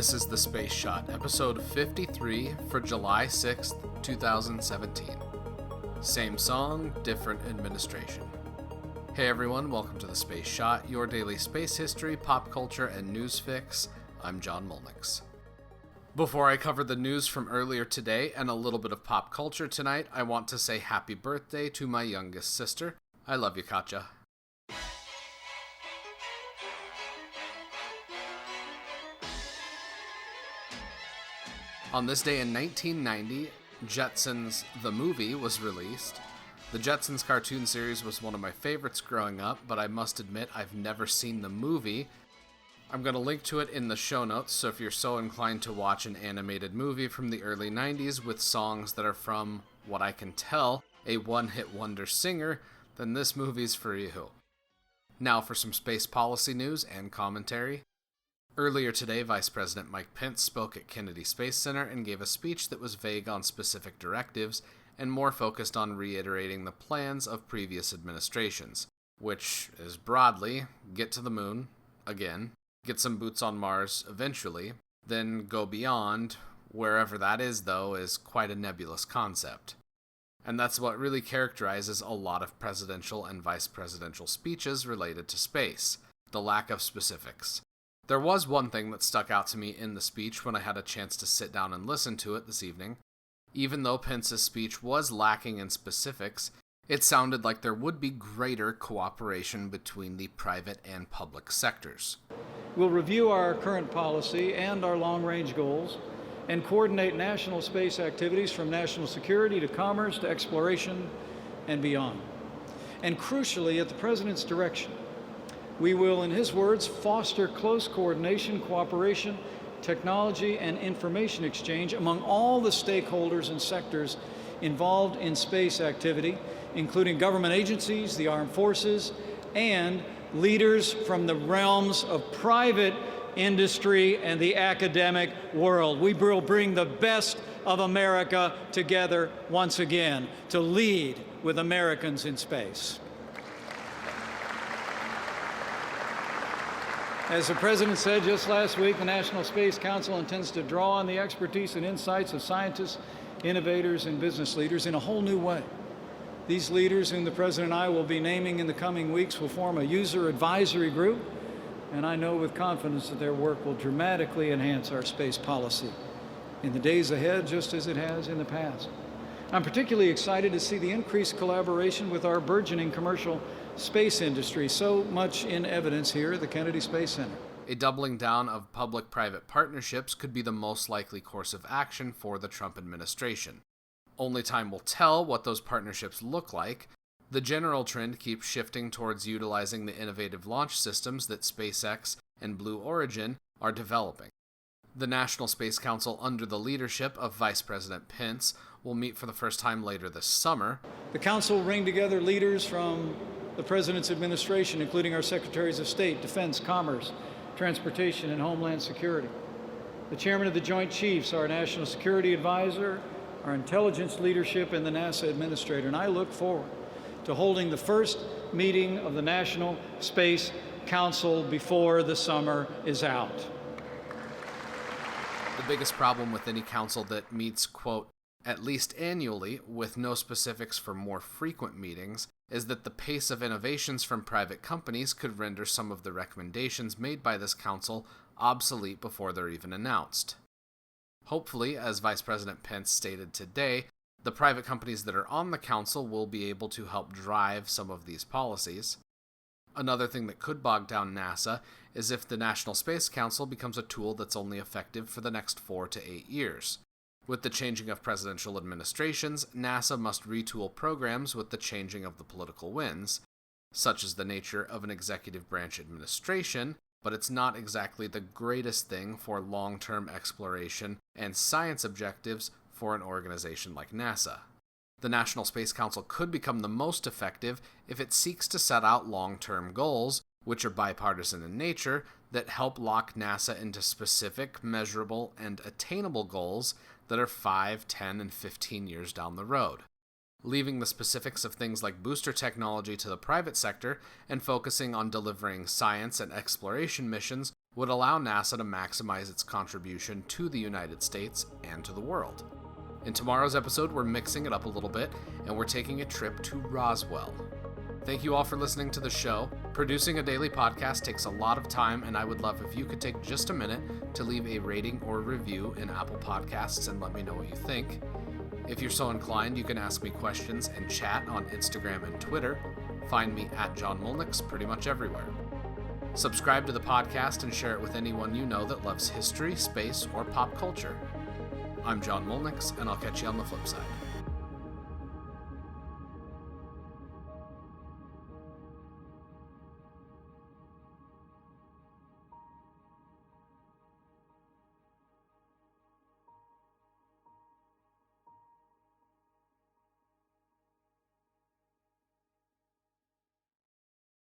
This is The Space Shot, episode 53 for July 6th, 2017. Same song, different administration. Hey everyone, welcome to The Space Shot, your daily space history, pop culture, and news fix. I'm John Logsdon. Before I cover the news from earlier today and a little bit of pop culture tonight, I want to say happy birthday to my youngest sister. I love you, Katja. On this day in 1990, Jetsons the movie was released. The Jetsons cartoon series was one of my favorites growing up, but I must admit I've never seen the movie. I'm going to link to it in the show notes, so if you're so inclined to watch an animated movie from the early 90s with songs that are from, what I can tell, a one-hit wonder singer, then this movie's for you. Now for some space policy news and commentary. Earlier today, Vice President Mike Pence spoke at Kennedy Space Center and gave a speech that was vague on specific directives and more focused on reiterating the plans of previous administrations, which is broadly, get to the moon, again, get some boots on Mars eventually, then go beyond. Wherever that is, though, is quite a nebulous concept. And that's what really characterizes a lot of presidential and vice presidential speeches related to space, the lack of specifics. There was one thing that stuck out to me in the speech when I had a chance to sit down and listen to it this evening. Even though Pence's speech was lacking in specifics, it sounded like there would be greater cooperation between the private and public sectors. We'll review our current policy and our long-range goals and coordinate national space activities from national security to commerce to exploration and beyond. And crucially, at the President's direction, we will, in his words, foster close coordination, cooperation, technology, and information exchange among all the stakeholders and sectors involved in space activity, including government agencies, the armed forces, and leaders from the realms of private industry and the academic world. We will bring the best of America together once again to lead with Americans in space. As the President said just last week, the National Space Council intends to draw on the expertise and insights of scientists, innovators, and business leaders in a whole new way. These leaders, whom the President and I will be naming in the coming weeks, will form a user advisory group, and I know with confidence that their work will dramatically enhance our space policy in the days ahead, just as it has in the past. I'm particularly excited to see the increased collaboration with our burgeoning commercial space industry, so much in evidence here at the Kennedy Space Center. A doubling down of public-private partnerships could be the most likely course of action for the Trump administration. Only time will tell what those partnerships look like. The general trend keeps shifting towards utilizing the innovative launch systems that SpaceX and Blue Origin are developing. The National Space Council, under the leadership of Vice President Pence, will meet for the first time later this summer. The Council will bring together leaders from the President's administration, including our Secretaries of State, Defense, Commerce, Transportation, and Homeland Security. The Chairman of the Joint Chiefs, our National Security Advisor, our intelligence leadership, and the NASA Administrator. And I look forward to holding the first meeting of the National Space Council before the summer is out. The biggest problem with any council that meets, quote, at least annually, with no specifics for more frequent meetings, is that the pace of innovations from private companies could render some of the recommendations made by this council obsolete before they're even announced. Hopefully, as Vice President Pence stated today, the private companies that are on the council will be able to help drive some of these policies. Another thing that could bog down NASA is if the National Space Council becomes a tool that's only effective for the next 4 to 8 years. With the changing of presidential administrations, NASA must retool programs with the changing of the political winds. Such is the nature of an executive branch administration, but it's not exactly the greatest thing for long-term exploration and science objectives for an organization like NASA. The National Space Council could become the most effective if it seeks to set out long-term goals, which are bipartisan in nature, that help lock NASA into specific, measurable, and attainable goals that are 5, 10, and 15 years down the road. leaving the specifics of things like booster technology to the private sector and focusing on delivering science and exploration missions would allow NASA to maximize its contribution to the United States and to the world. In tomorrow's episode, we're mixing it up a little bit, and we're taking a trip to Roswell. Thank you all for listening to the show. Producing a daily podcast takes a lot of time, and I would love if you could take just a minute to leave a rating or review in Apple Podcasts and let me know what you think. If you're so inclined, you can ask me questions and chat on Instagram and Twitter. Find me at John Molnix pretty much everywhere. Subscribe to the podcast and share it with anyone you know that loves history, space, or pop culture. I'm John Molnix, and I'll catch you on the flip side.